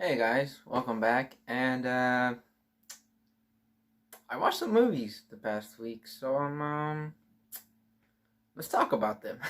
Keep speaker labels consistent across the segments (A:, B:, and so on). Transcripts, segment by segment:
A: Hey guys, welcome back. And I watched some movies the past week, so let's talk about them.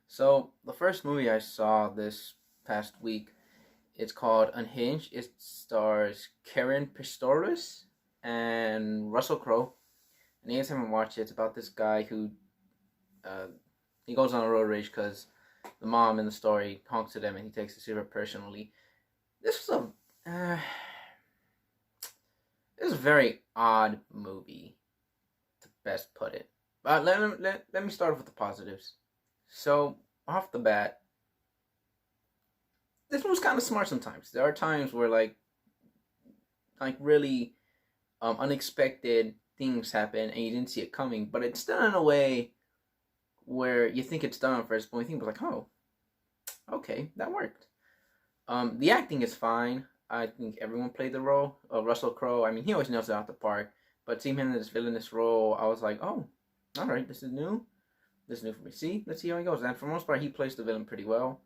A: So the first movie I saw this past week, it's called Unhinged. It stars Karen Pistorius and Russell Crowe. And you guys haven't watched it, it's about this guy who uh, he goes on a road rage because the mom in the story honks at him, and he takes it super personally. This was a very odd movie, to best put it. But let me start off with the positives. So, off the bat, this one was kind of smart sometimes. There are times where, like really unexpected things happen and you didn't see it coming, but it's done in a way where you think it's done at first, but you think, like, oh, okay, that worked. The acting is fine. I think everyone played the role. Russell Crowe, I mean, he always nails it out the park. But seeing him in this villainous role, I was like, oh, all right, this is new. This is new for me. Let's see how he goes. And for the most part, he plays the villain pretty well.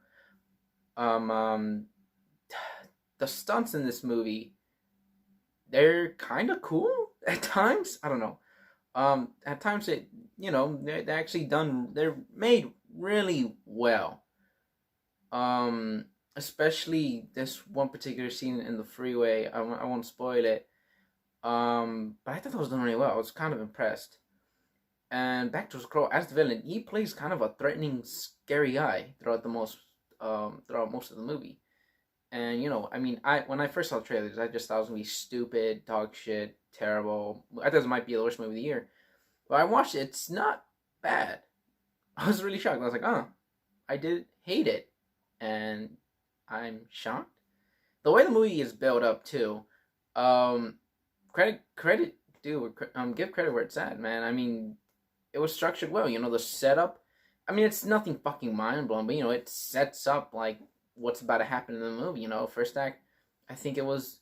A: Um, um, the stunts in this movie, they're kind of cool at times. I don't know. At times they're actually done. They're made really well. Um, Especially this one particular scene in the freeway. I won't spoil it. But I thought that was done really well. I was kind of impressed. And back to Crow as the villain, he plays kind of a threatening, scary guy throughout most of the movie. And I mean, I when I first saw the trailers, I just thought it was gonna be stupid, dog shit, terrible. I thought it might be the worst movie of the year. But I watched it; it's not bad. I was really shocked. I was like, oh, I did hate it, and I'm shocked. The way the movie is built up too, um, credit due, give credit where it's at, man. I mean, it was structured well. The setup. I mean, it's nothing fucking mind blowing, but it sets up like what's about to happen in the movie. First act, I think it was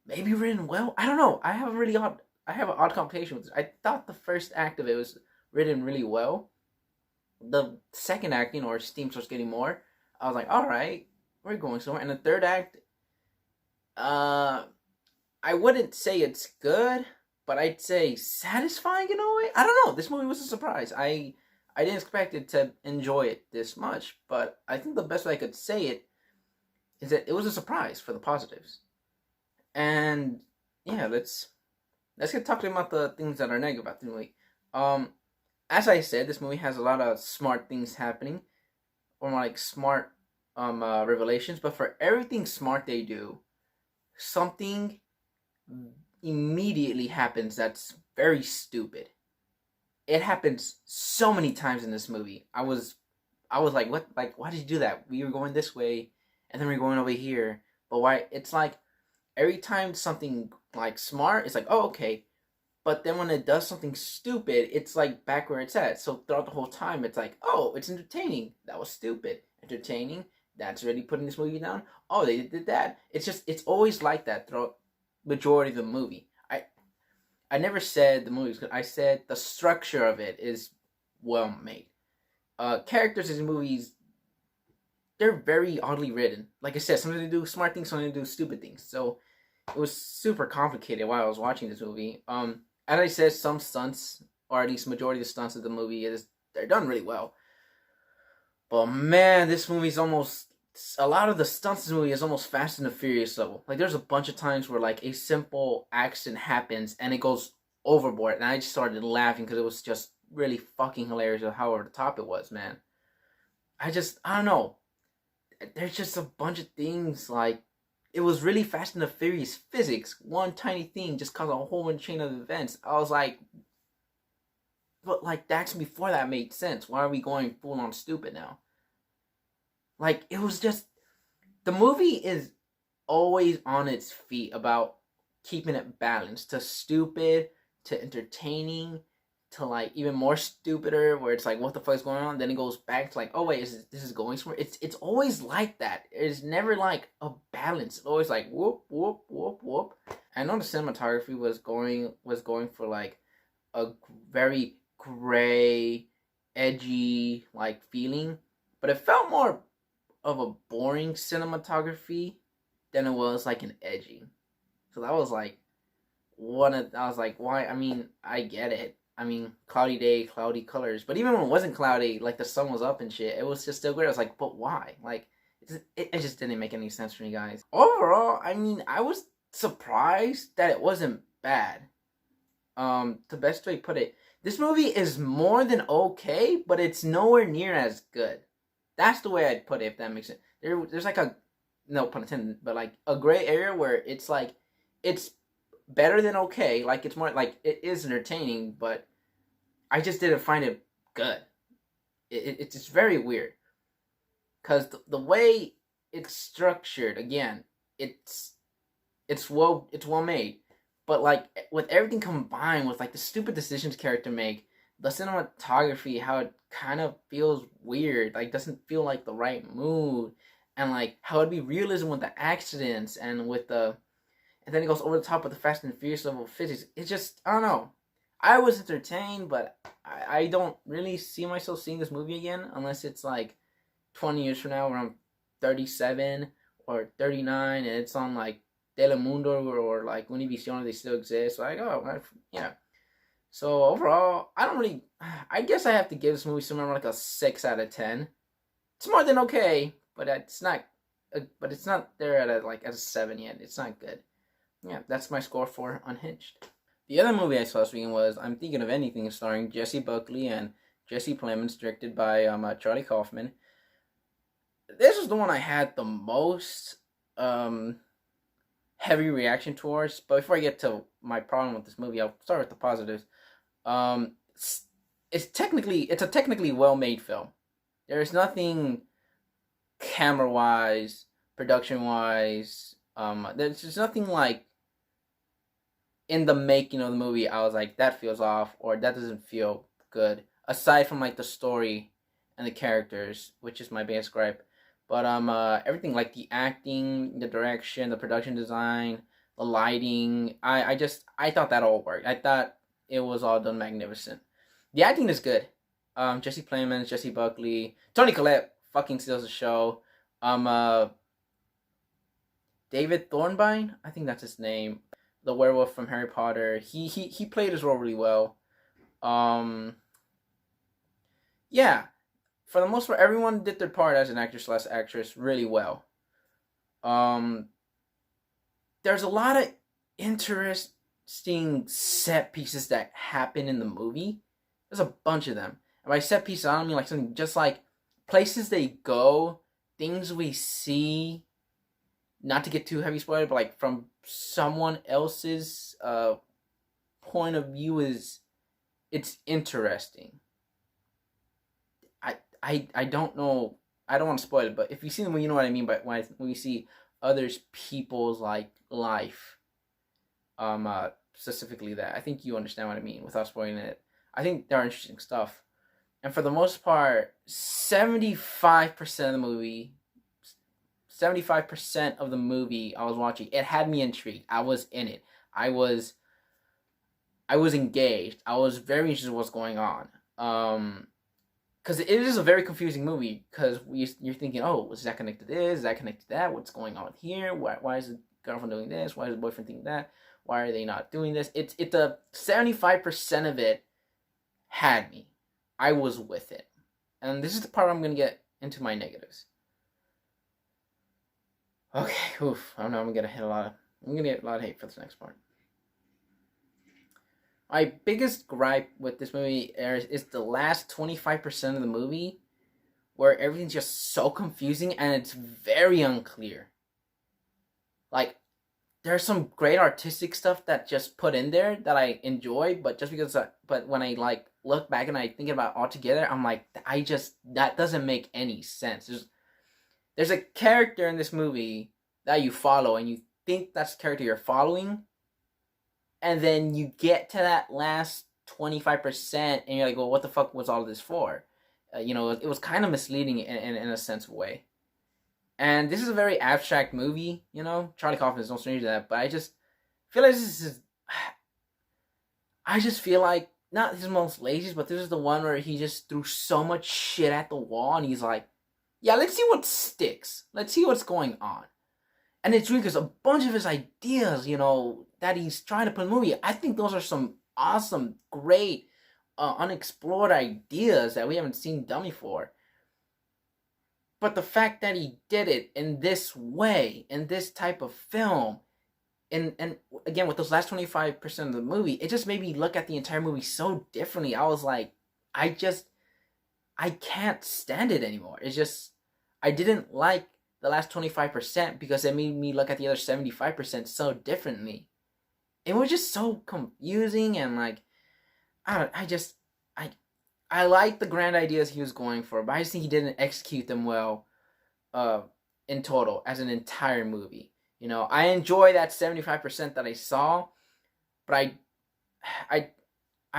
A: maybe written well. I don't know. I have an odd complication with this. I thought the first act of it was written really well. The second act, our steam starts getting more. I was like, all right, we're going somewhere. And the third act, uh, I wouldn't say it's good, but I'd say satisfying in a way. I don't know. This movie was a surprise. I didn't expect it to enjoy it this much, but I think the best way I could say it is that it was a surprise for the positives. And yeah, let's get talking about the things that are negative about the movie. Um, as I said, this movie has a lot of smart things happening, or more like smart revelations. But for everything smart they do, something immediately happens that's very stupid. It happens so many times in this movie. I was like, what? Like, why did you do that? We were going this way, and then we are going over here. But why? It's like every time something like smart, it's like, oh, okay. But then when it does something stupid, it's like back where it's at. So throughout the whole time, it's like, oh, it's entertaining. That was stupid. Entertaining. That's really putting this movie down. Oh, they did that. It's always like that throughout majority of the movie. I never said the movie's good. I said the structure of it is well made. Characters in movies, they're very oddly written. Like I said, sometimes they do smart things, sometimes they do stupid things. So it was super complicated while I was watching this movie. As I said, some stunts, or at least majority of the stunts of the movie, they're done really well. But man, this movie's almost a lot of the stunts in this movie is almost Fast and the Furious level. Like there's a bunch of times where like a simple accident happens and it goes overboard, and I just started laughing because it was just really fucking hilarious of how over the top it was, man. I don't know. There's just a bunch of things like it was really Fast and the Furious physics. One tiny thing just caused a whole chain of events. I was like, but like that's before that made sense. Why are we going full on stupid now? Like it was just the movie is always on its feet about keeping it balanced to stupid to entertaining to like even more stupider where it's like what the fuck is going on, then it goes back to like, oh wait, this is going somewhere. It's always like that. It's never like a balance. It's always like whoop whoop whoop whoop. I know the cinematography was going for like a very gray edgy like feeling, but it felt more of a boring cinematography than it was like an edgy. So that was like I was like, why? I mean, I get it. I mean, cloudy day, cloudy colors. But even when it wasn't cloudy, like the sun was up and shit, it was just still great. I was like, but why? Like, it just didn't make any sense for me, guys. Overall, I mean, I was surprised that it wasn't bad. The best way to put it, this movie is more than okay, but it's nowhere near as good. That's the way I'd put it, if that makes sense. There's like a, no pun intended, but like a gray area where it's like, it's better than okay. Like, it's more like, it is entertaining, but I just didn't find it good. It's just very weird. Because the way it's structured, again, it's well made, but like with everything combined with like the stupid decisions character make, the cinematography, how it kind of feels weird, like doesn't feel like the right mood, and like how it'd be realism with the accidents and with the, and then it goes over the top with the Fast and Furious level of physics. It's just, I don't know. I was entertained, but I don't really see myself seeing this movie again unless it's like 20 years from now when I'm 37 or 39 and it's on like Telemundo or like Univision, they still exist. Like, oh, yeah. So overall, I don't really, I guess I have to give this movie somewhere like a 6 out of 10. It's more than okay, but it's not there at a 7 yet. It's not good. Yeah, that's my score for Unhinged. The other movie I saw this weekend was I'm Thinking of Anything, starring Jesse Buckley and Jesse Plemons, directed by Charlie Kaufman. This is the one I had the most heavy reaction towards. But before I get to my problem with this movie, I'll start with the positives. It's a technically well-made film. There's nothing camera-wise, production-wise. There's just nothing like in the making of the movie I was like, that feels off, or that doesn't feel good. Aside from like the story and the characters, which is my biggest gripe. But everything like the acting, the direction, the production design, the lighting, I thought that all worked. I thought it was all done magnificent. The acting is good. Jesse Plemons, Jesse Buckley, Toni Collette fucking steals the show. David Thornbine, I think that's his name, the werewolf from Harry Potter. He played his role really well. Yeah, for the most part, everyone did their part as an actor/actress really well. There's a lot of interesting set pieces that happen in the movie. There's a bunch of them. And by set pieces, I don't mean like something, just like places they go, things we see. Not to get too heavy spoiled, but like from someone else's point of view, it's interesting. I don't know. I don't want to spoil it, but if you see them, you know what I mean. But when you see others people's like life, specifically that, I think you understand what I mean without spoiling it. I think they're interesting stuff, and for the most part, 75% of the movie. 75% of the movie I was watching, it had me intrigued. I was in it. I was engaged. I was very interested in what's going on. Because it is a very confusing movie. Because you're thinking, oh, is that connected to this? Is that connected to that? What's going on here? Why is the girlfriend doing this? Why is the boyfriend thinking that? Why are they not doing this? It's a 75% of it had me. I was with it. And this is the part I'm going to get into my negatives. Okay, oof. I don't know. I'm gonna get a lot of hate for this next part. My biggest gripe with this movie is the last 25% of the movie, where everything's just so confusing and it's very unclear. Like, there's some great artistic stuff that just put in there that I enjoy, but just because, but when I like look back and I think about it all together, I'm like, that doesn't make any sense. There's a character in this movie that you follow, and you think that's the character you're following, and then you get to that last 25%, and you're like, well, what the fuck was all of this for? It was kind of misleading in a sense of way. And this is a very abstract movie, Charlie Kaufman is no stranger to that, but I just feel like I just feel like, not his most lazy, but this is the one where he just threw so much shit at the wall, and he's like, yeah, let's see what sticks. Let's see what's going on. And it's weird because a bunch of his ideas, that he's trying to put in the movie, I think those are some awesome, great, unexplored ideas that we haven't seen done before. But the fact that he did it in this way, in this type of film, and again with those last 25% of the movie, it just made me look at the entire movie so differently. I was like, I can't stand it anymore. It's just, I didn't like the last 25% because it made me look at the other 75% so differently. It was just so confusing, and like, I like the grand ideas he was going for, but I just think he didn't execute them well, in total as an entire movie. I enjoy that 75% that I saw, but I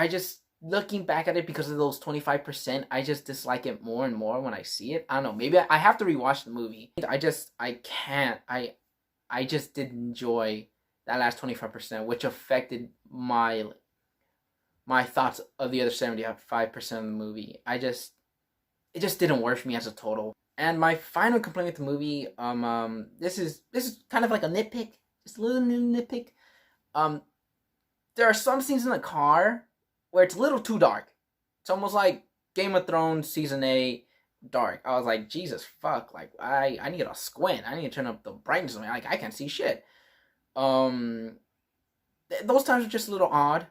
A: just, looking back at it because of those 25%, I just dislike it more and more when I see it. I don't know. Maybe I have to rewatch the movie. I can't. I just didn't enjoy that last 25%, which affected my thoughts of the other 75% of the movie. It just didn't work for me as a total. And my final complaint with the movie, this is kind of like a nitpick, just a little nitpick. There are some scenes in the car where it's a little too dark. It's almost like Game of Thrones season 8 dark. I was like, Jesus fuck, like I need to squint. I need to turn up the brightness. Like I can't see shit. Those times are just a little odd,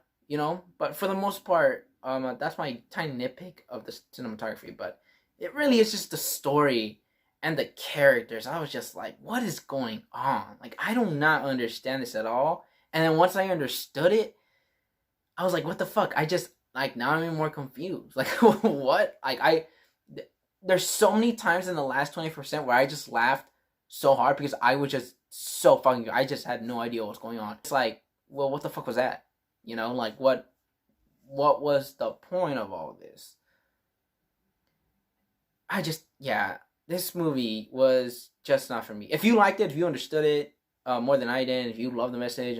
A: but for the most part, that's my tiny nitpick of the cinematography. But it really is just the story and the characters. I was just like, what is going on? Like, I do not understand this at all. And then once I understood it, I was like, what the fuck? I just, like, now I'm even more confused. Like, what? Like, there's so many times in the last 20% where I just laughed so hard because I was just so fucking, I just had no idea what was going on. It's like, well, what the fuck was that? Like, what was the point of all of this? This movie was just not for me. If you liked it, if you understood it more than I did, if you love the message,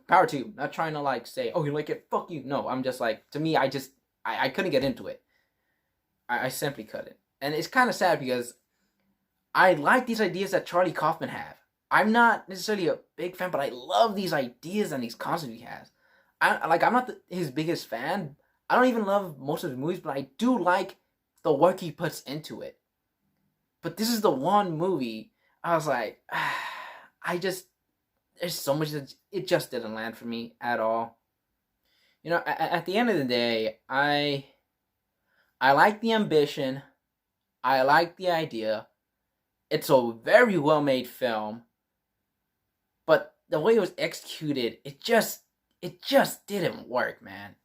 A: power to you. Not trying to like say, oh, you like it, fuck you. No, I'm just like, to me, I couldn't get into it. I simply couldn't. And it's kind of sad because I like these ideas that Charlie Kaufman have. I'm not necessarily a big fan, but I love these ideas and these concepts he has. I'm not his biggest fan. I don't even love most of his movies, but I do like the work he puts into it. But this is the one movie I was like, there's so much that it just didn't land for me at all. At the end of the day, I like the ambition. I like the idea. It's a very well made film. But the way it was executed, it just didn't work, man.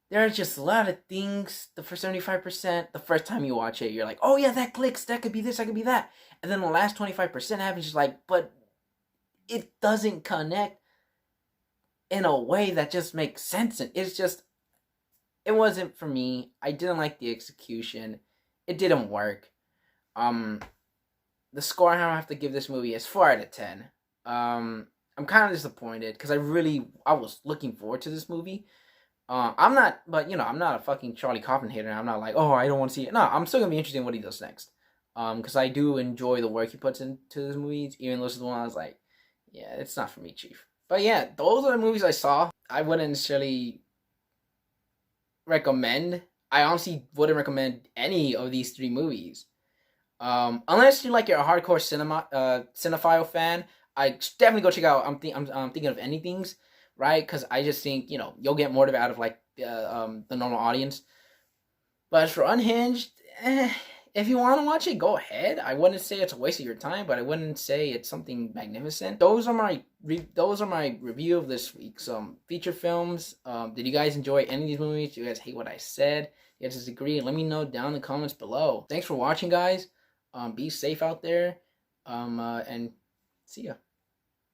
A: There are just a lot of things, the first 75%, the first time you watch it, you're like, oh yeah, that clicks, that could be this, that could be that. And then the last 25% happens, just like, but it doesn't connect in a way that just makes sense. And it wasn't for me. I didn't like the execution. It didn't work. The score I have to give this movie is 4 out of 10. I'm kind of disappointed because I was looking forward to this movie. I'm not a fucking Charlie Kaufman hater. I'm not like, oh, I don't want to see it. No, I'm still gonna be interested in what he does next. Because I do enjoy the work he puts into his movies. Even though this is the one I was like, yeah, it's not for me, Chief. But yeah, those are the movies I saw. I wouldn't necessarily recommend. I honestly wouldn't recommend any of these 3 movies. Unless you're a hardcore cinephile fan, I definitely go check out. I'm thinking of Anythings. Right, because I just think you'll get more of it out of the normal audience. But as for Unhinged, if you want to watch it, go ahead. I wouldn't say it's a waste of your time, but I wouldn't say it's something magnificent. Those are my review of this week's feature films. Did you guys enjoy any of these movies? Do you guys hate what I said? You guys disagree? Let me know down in the comments below. Thanks for watching, guys. Be safe out there. And see ya.